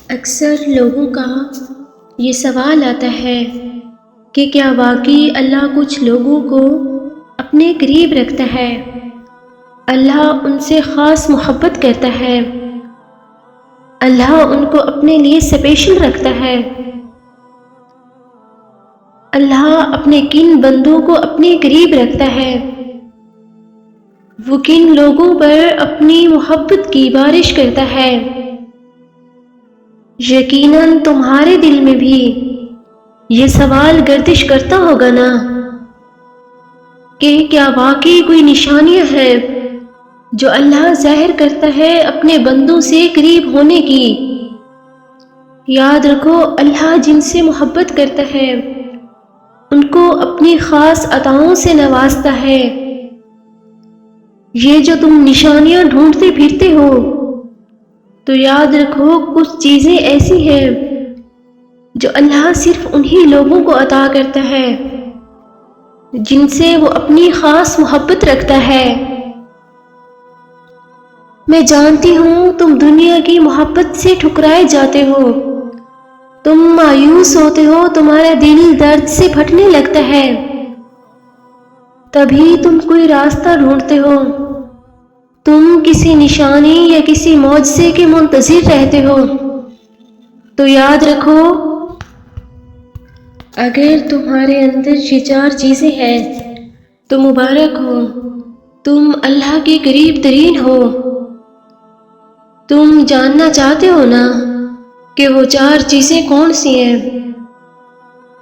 اکثر لوگوں کا یہ سوال آتا ہے کہ کیا واقعی اللہ کچھ لوگوں کو اپنے قریب رکھتا ہے؟ اللہ ان سے خاص محبت کرتا ہے؟ اللہ ان کو اپنے لیے اسپیشل رکھتا ہے؟ اللہ اپنے کن بندوں کو اپنے قریب رکھتا ہے؟ وہ کن لوگوں پر اپنی محبت کی بارش کرتا ہے؟ یقیناً تمہارے دل میں بھی یہ سوال گردش کرتا ہوگا نا کہ کیا واقعی کوئی نشانیاں ہیں جو اللہ ظاہر کرتا ہے اپنے بندوں سے قریب ہونے کی؟ یاد رکھو، اللہ جن سے محبت کرتا ہے ان کو اپنی خاص عطاؤں سے نوازتا ہے۔ یہ جو تم نشانیاں ڈھونڈتے پھرتے ہو، تو یاد رکھو کچھ چیزیں ایسی ہیں جو اللہ صرف انہی لوگوں کو عطا کرتا ہے جن سے وہ اپنی خاص محبت رکھتا ہے۔ میں جانتی ہوں تم دنیا کی محبت سے ٹھکرائے جاتے ہو، تم مایوس ہوتے ہو، تمہارا دل درد سے پھٹنے لگتا ہے، تبھی تم کوئی راستہ ڈھونڈتے ہو، تم کسی نشانی یا کسی معجزے کے منتظر رہتے ہو۔ تو یاد رکھو، اگر تمہارے اندر یہ 4 چیزیں ہیں تو مبارک ہو، تم اللہ کے قریب ترین ہو۔ تم جاننا چاہتے ہو نا کہ وہ 4 چیزیں کون سی ہیں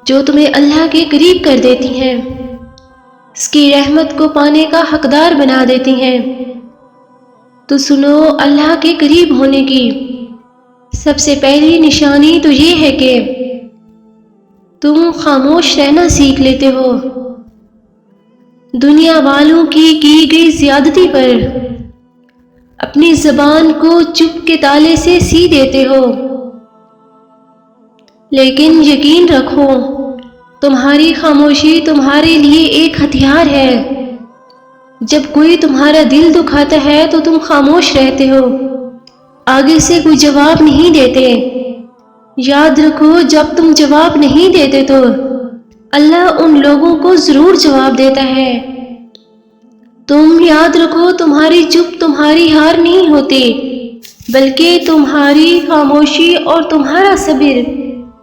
جو تمہیں اللہ کے قریب کر دیتی ہیں، اس کی رحمت کو پانے کا حقدار بنا دیتی ہیں؟ تو سنو، اللہ کے قریب ہونے کی سب سے پہلی نشانی تو یہ ہے کہ تم خاموش رہنا سیکھ لیتے ہو، دنیا والوں کی گئی زیادتی پر اپنی زبان کو چپ کے تالے سے سی دیتے ہو۔ لیکن یقین رکھو، تمہاری خاموشی تمہارے لیے ایک ہتھیار ہے۔ جب کوئی تمہارا دل دکھاتا ہے تو تم خاموش رہتے ہو، آگے سے کوئی جواب نہیں دیتے۔ یاد رکھو، جب تم جواب نہیں دیتے تو اللہ ان لوگوں کو ضرور جواب دیتا ہے۔ تم یاد رکھو، تمہاری چپ تمہاری ہار نہیں ہوتی، بلکہ تمہاری خاموشی اور تمہارا صبر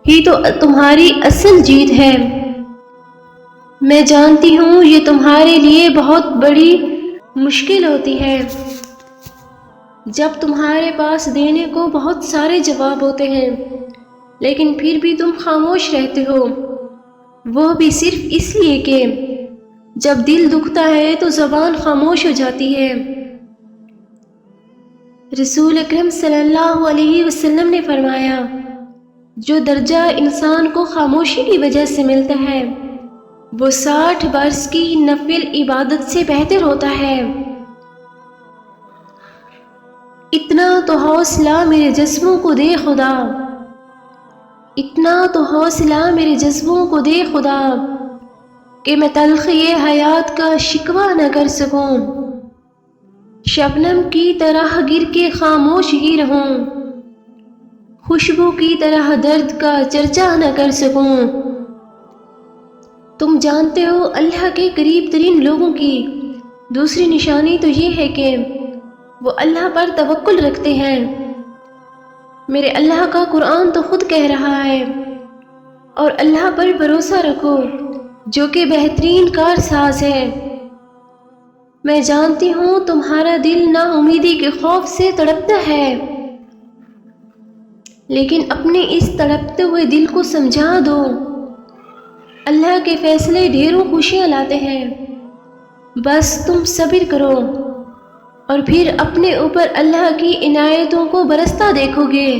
ہی تو تمہاری اصل جیت ہے۔ میں جانتی ہوں یہ تمہارے لیے بہت بڑی مشکل ہوتی ہے، جب تمہارے پاس دینے کو بہت سارے جواب ہوتے ہیں لیکن پھر بھی تم خاموش رہتے ہو، وہ بھی صرف اس لیے کہ جب دل دکھتا ہے تو زبان خاموش ہو جاتی ہے۔ رسول اکرم صلی اللہ علیہ وسلم نے فرمایا، جو درجہ انسان کو خاموشی کی وجہ سے ملتا ہے وہ 60 برس کی نفل عبادت سے بہتر ہوتا ہے۔ اتنا تو حوصلہ میرے جذبوں کو دے خدا، اتنا تو حوصلہ میرے جذبوں کو دے خدا کہ میں تلخی حیات کا شکوہ نہ کر سکوں، شبنم کی طرح گر کے خاموش ہی رہوں، خوشبو کی طرح درد کا چرچا نہ کر سکوں۔ تم جانتے ہو، اللہ کے قریب ترین لوگوں کی دوسری نشانی تو یہ ہے کہ وہ اللہ پر توکل رکھتے ہیں۔ میرے اللہ کا قرآن تو خود کہہ رہا ہے، اور اللہ پر بھروسہ رکھو جو کہ بہترین کار ساز ہے۔ میں جانتی ہوں تمہارا دل نا امیدی کے خوف سے تڑپتا ہے، لیکن اپنے اس تڑپتے ہوئے دل کو سمجھا دو، اللہ کے فیصلے ڈھیروں خوشیاں لاتے ہیں، بس تم صبر کرو اور پھر اپنے اوپر اللہ کی عنایتوں کو برستا دیکھو گے۔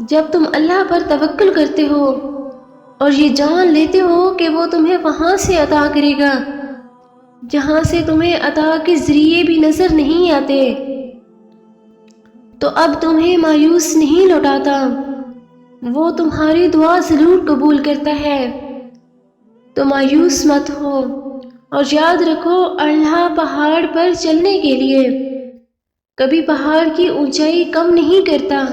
جب تم اللہ پر توکل کرتے ہو اور یہ جان لیتے ہو کہ وہ تمہیں وہاں سے عطا کرے گا جہاں سے تمہیں عطا کے ذریعے بھی نظر نہیں آتے، تو اب تمہیں مایوس نہیں لوٹاتا، وہ تمہاری دعا ضرور قبول کرتا ہے۔ تو مایوس مت ہو اور یاد رکھو، اللہ پہاڑ پر چلنے کے لیے کبھی پہاڑ کی اونچائی کم نہیں کرتا۔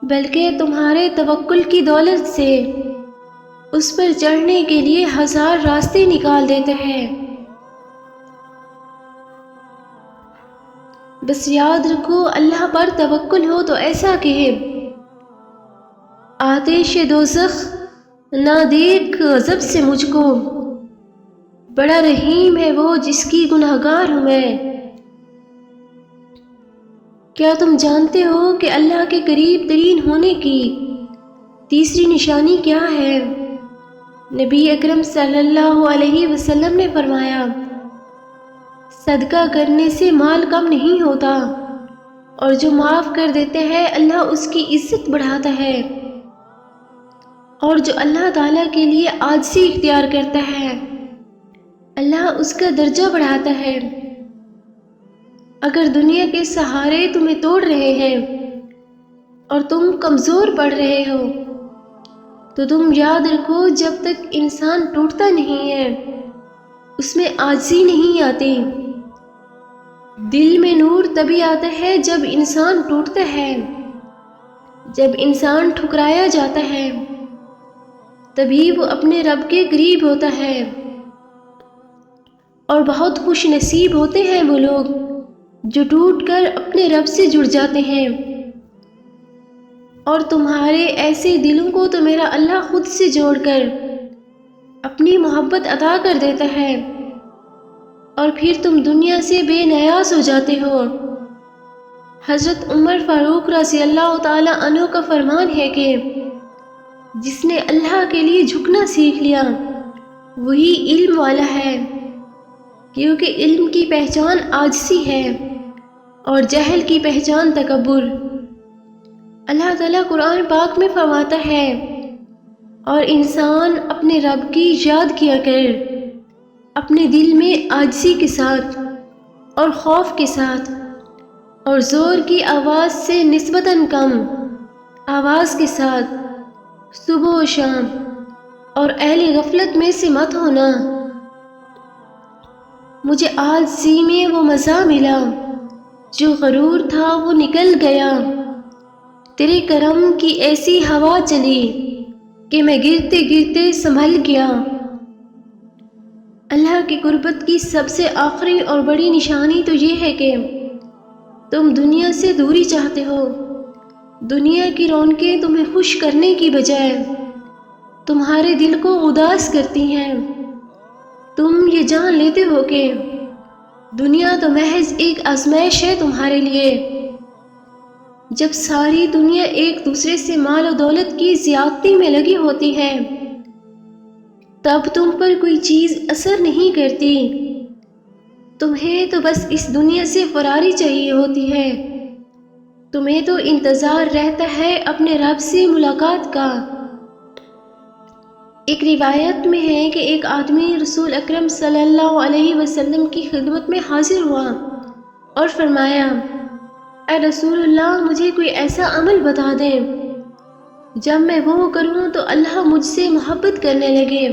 بلکہ تمہارے توکل کی دولت سے اس پر چڑھنے کے لیے ہزار راستے نکال دیتا ہے۔ بس یاد رکھو اللہ پر توکل ہو تو ایسا کہے، آتش دوزخ نہ دیکھ غضب سے مجھ کو، بڑا رحیم ہے وہ جس کی گنہگار ہوں میں۔ کیا تم جانتے ہو کہ اللہ کے قریب ترین ہونے کی تیسری نشانی کیا ہے؟ نبی اکرم صلی اللہ علیہ وسلم نے فرمایا، صدقہ کرنے سے مال کم نہیں ہوتا، اور جو معاف کر دیتے ہیں اللہ اس کی عزت بڑھاتا ہے، اور جو اللہ تعالیٰ کے لیے عاجزی اختیار کرتا ہے اللہ اس کا درجہ بڑھاتا ہے۔ اگر دنیا کے سہارے تمہیں توڑ رہے ہیں اور تم کمزور پڑ رہے ہو تو تم یاد رکھو جب تک انسان ٹوٹتا نہیں ہے اس میں عاجزی نہیں آتی۔ دل میں نور تبھی آتا ہے جب انسان ٹوٹتا ہے، جب انسان ٹھکرایا جاتا ہے تبھی وہ اپنے رب کے قریب ہوتا ہے، اور بہت خوش نصیب ہوتے ہیں وہ لوگ جو ٹوٹ کر اپنے رب سے جڑ جاتے ہیں۔ اور تمہارے ایسے دلوں کو تو میرا اللہ خود سے جوڑ کر اپنی محبت عطا کر دیتا ہے، اور پھر تم دنیا سے بے نیاز ہو جاتے ہو۔ حضرت عمر فاروق رضی اللہ تعالی عنہ کا فرمان ہے کہ جس نے اللہ کے لیے جھکنا سیکھ لیا وہی علم والا ہے، کیونکہ علم کی پہچان عاجزی ہے اور جہل کی پہچان تکبر۔ اللہ تعالیٰ قرآن پاک میں فرماتا ہے، اور انسان اپنے رب کی یاد کیا کر اپنے دل میں عاجزی کے ساتھ اور خوف کے ساتھ اور زور کی آواز سے نسبتاً کم آواز کے ساتھ صبح و شام، اور اہل غفلت میں سے مت ہونا۔ مجھے عاجزی میں وہ مزہ ملا جو غرور تھا وہ نکل گیا، تیرے کرم کی ایسی ہوا چلی کہ میں گرتے گرتے سنبھل گیا۔ اللہ کی قربت کی سب سے آخری اور بڑی نشانی تو یہ ہے کہ تم دنیا سے دوری چاہتے ہو۔ دنیا کی رونقیں تمہیں خوش کرنے کی بجائے تمہارے دل کو اداس کرتی ہیں۔ تم یہ جان لیتے ہو کہ دنیا تو محض ایک آزمائش ہے تمہارے لیے۔ جب ساری دنیا ایک دوسرے سے مال و دولت کی زیادتی میں لگی ہوتی ہے تب تم پر کوئی چیز اثر نہیں کرتی۔ تمہیں تو بس اس دنیا سے فراری چاہیے ہوتی ہے، تمہیں تو انتظار رہتا ہے اپنے رب سے ملاقات کا۔ ایک روایت میں ہے کہ ایک آدمی رسول اکرم صلی اللہ علیہ وسلم کی خدمت میں حاضر ہوا اور فرمایا، اے رسول اللہ، مجھے کوئی ایسا عمل بتا دیں جب میں وہ کروں تو اللہ مجھ سے محبت کرنے لگے۔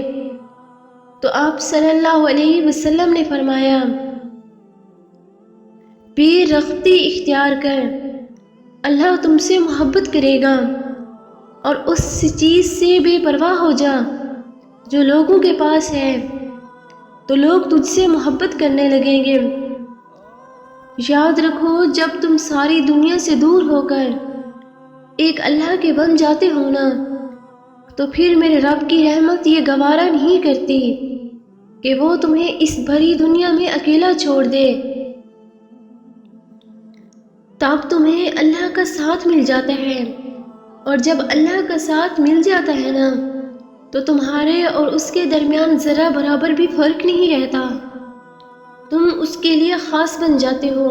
تو آپ صلی اللہ علیہ وسلم نے فرمایا، بے رغبتی اختیار کر، اللہ تم سے محبت کرے گا، اور اس چیز سے بے پرواہ ہو جا جو لوگوں کے پاس ہے تو لوگ تجھ سے محبت کرنے لگیں گے۔ یاد رکھو جب تم ساری دنیا سے دور ہو کر ایک اللہ کے بن جاتے ہو نا تو پھر میرے رب کی رحمت یہ گوارا نہیں کرتی کہ وہ تمہیں اس بھری دنیا میں اکیلا چھوڑ دے۔ تب تمہیں اللہ کا ساتھ مل جاتا ہے، اور جب اللہ کا ساتھ مل جاتا ہے نا تو تمہارے اور اس کے درمیان ذرا برابر بھی فرق نہیں رہتا، تم اس کے لیے خاص بن جاتے ہو۔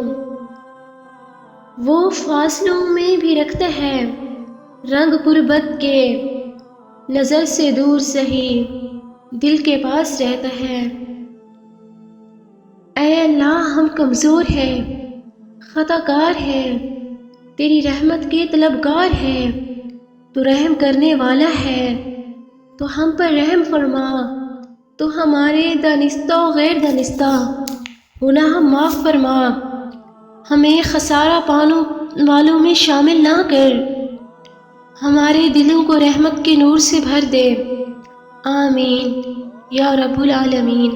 وہ فاصلوں میں بھی رکھتا ہے رنگ قربت کے، نظر سے دور سہی دل کے پاس رہتا ہے۔ اے اللہ، ہم کمزور ہیں، خطا کار ہیں، تیری رحمت کے طلبگار ہیں، تو رحم کرنے والا ہے، تو ہم پر رحم فرما، تو ہمارے دانستہ و غیر دانستہ گناہ معاف فرما، ہمیں خسارہ پانے والوں میں شامل نہ کر، ہمارے دلوں کو رحمت کے نور سے بھر دے، آمین یا رب العالمین۔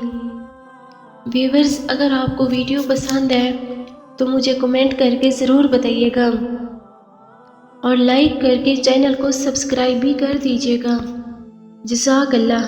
ویورز، اگر آپ کو ویڈیو پسند ہے تو مجھے کمنٹ کر کے ضرور بتائیے گا اور لائک کر کے چینل کو سبسکرائب بھی کر دیجیے گا۔ جزاک اللہ۔